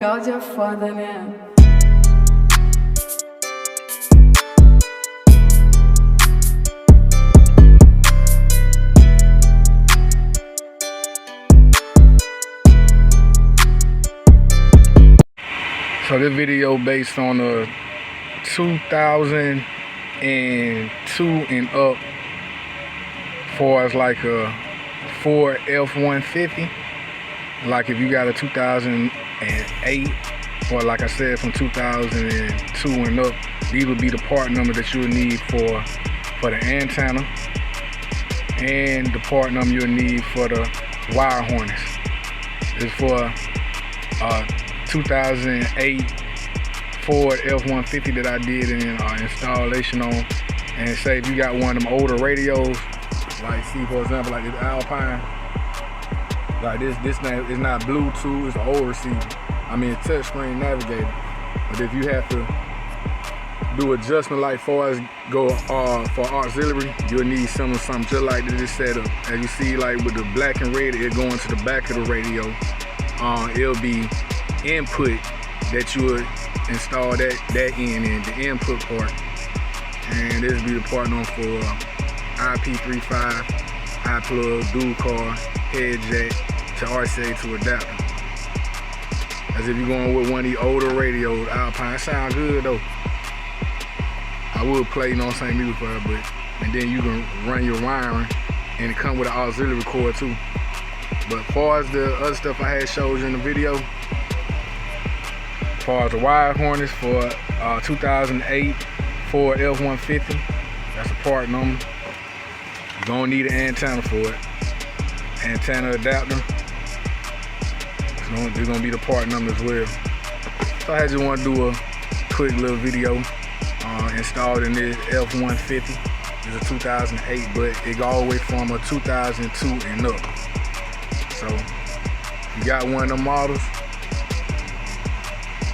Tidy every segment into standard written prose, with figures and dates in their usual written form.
Y'all just further now. So this video based on a 2002 and up, far as like a Ford F150. Like if you got a 2008, or like I said from 2002 and up, these would be the part number that you'll need for the antenna, and the part number you'll need for the wire harness. It's for 2008 Ford F150 that I did an installation on. And say if you got one of them older radios, like see for example like this Alpine, like this thing is not Bluetooth, it's an old receiver. I mean touchscreen navigator. But if you have to do adjustment like far as go for auxiliary, you'll need something just like this setup. As you see, like with the black and red, it going to the back of the radio. It'll be input that you would install that in the input part, and this will be the part number for IP35, iPlug, dual car, head jack to RCA to adapter. As if you're going with one of these older radios, Alpine. Sound good though. I would play, you know what I'm saying, music for it, but and then you can run your wiring, and it come with an auxiliary cord too. But as far as the other stuff I had showed you in the video, as far as the wire harness for 2008 Ford F150, that's a part number. You're gonna need an antenna for it. Antenna adapter. There's gonna be the part number as well. So I just want to do a quick little video installed in this F150. It's a 2008, but it go all the way from a 2002 and up. So if you got one of them models, you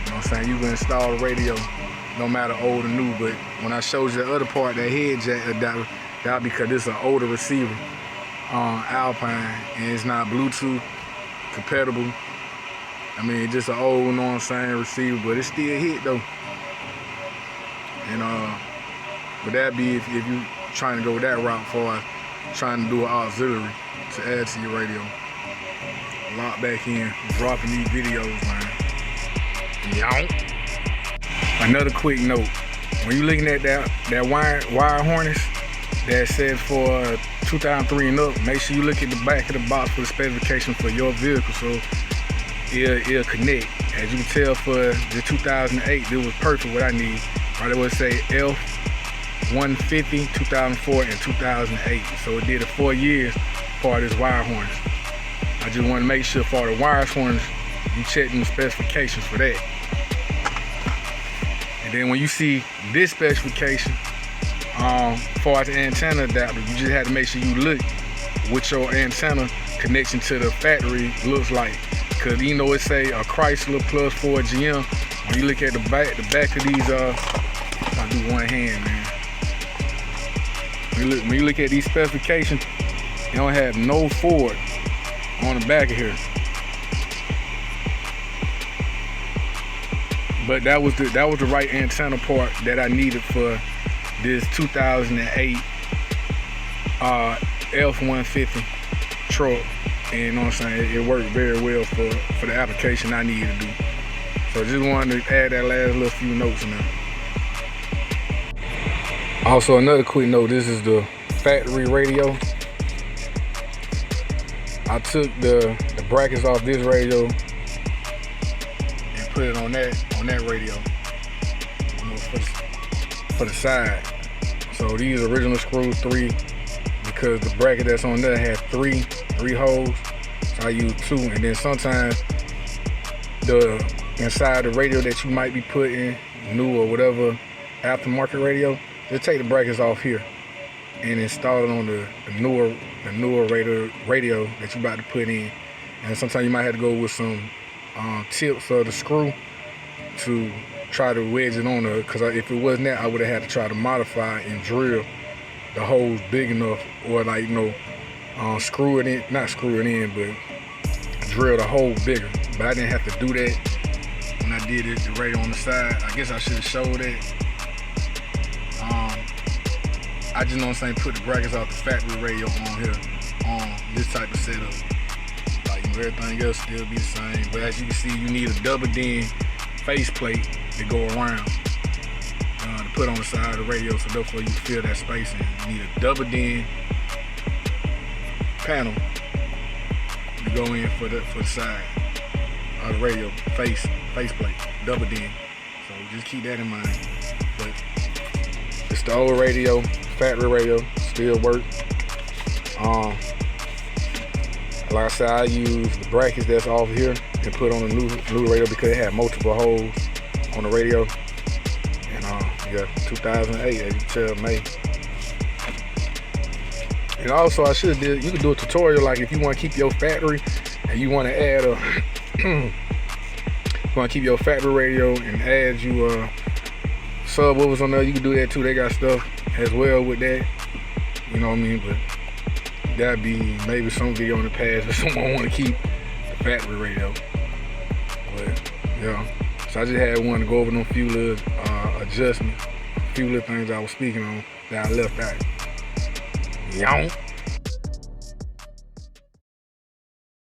know what I'm saying, you can install the radio no matter old or new. But when I showed you the other part, that head jack adapter, that because it's an older receiver on Alpine and it's not Bluetooth compatible. I mean, it's just an old, you know what I'm saying, receiver, but it still hit though. And but that be if you trying to go that route for trying to do an auxiliary to add to your radio. Lock back in, dropping these videos, man. Yonk. Another quick note: when you looking at that wire harness that says for 2003 and up, make sure you look at the back of the box for the specification for your vehicle, so it'll connect. As you can tell, for the 2008, it was perfect what I need. Right, it would say F150, 2004, and 2008. So it did it 4 years for this wire harness. I just want to make sure for the wire harness, you check them specifications for that. And then when you see this specification, for the antenna adapter, you just have to make sure you look what your antenna connection to the factory looks like. Cause you know it say a Chrysler plus Ford GM. When you look at the back of these, I'll do one hand, man. When you look at these specifications, you don't have no Ford on the back of here. But that was the right antenna part that I needed for this 2008 F150 truck. And you know what I'm saying, it worked very well for the application I needed to do. So just wanted to add that last little few notes in there. Also, another quick note, this is the factory radio. I took the brackets off this radio and put it on that radio, you know, for the side. So these original screws 3, because the bracket that's on there had three holes, so I use 2. And then sometimes the inside the radio that you might be putting, new or whatever aftermarket radio, just take the brackets off here and install it on the newer radio that you're about to put in. And sometimes you might have to go with some tips of the screw to try to wedge it on there, because if it wasn't that, I would have had to try to modify and drill the holes big enough, or like, you know, screw it in, not screw it in, but drill the hole bigger. But I didn't have to do that. I did it, the radio on the side. I guess I should have showed that. I just know what I'm saying, put the brackets off the factory radio on here on this type of setup. Like, you know, everything else still be the same. But as you can see, you need a double DIN faceplate to go around to put on the side of the radio, so therefore you fill that space in. You need a double DIN panel to go in for the side of the radio faceplate, double DIN. So just keep that in mind. But it's the old radio, factory radio, still work. Like I said, I use the brackets that's off here and put on a new radio because it had multiple holes on the radio. And yeah, 2008, as you can tell, May. And also, I should have did. You could do a tutorial like if you want to keep your factory and you want to add a, you want to keep your factory radio and add you subwoofers on there. You can do that too. They got stuff as well with that. You know what I mean? But that'd be maybe some video in the past if someone want to keep the factory radio. But yeah, so I just had one to go over them few little adjustments, a few little things I was speaking on that I left out. Young.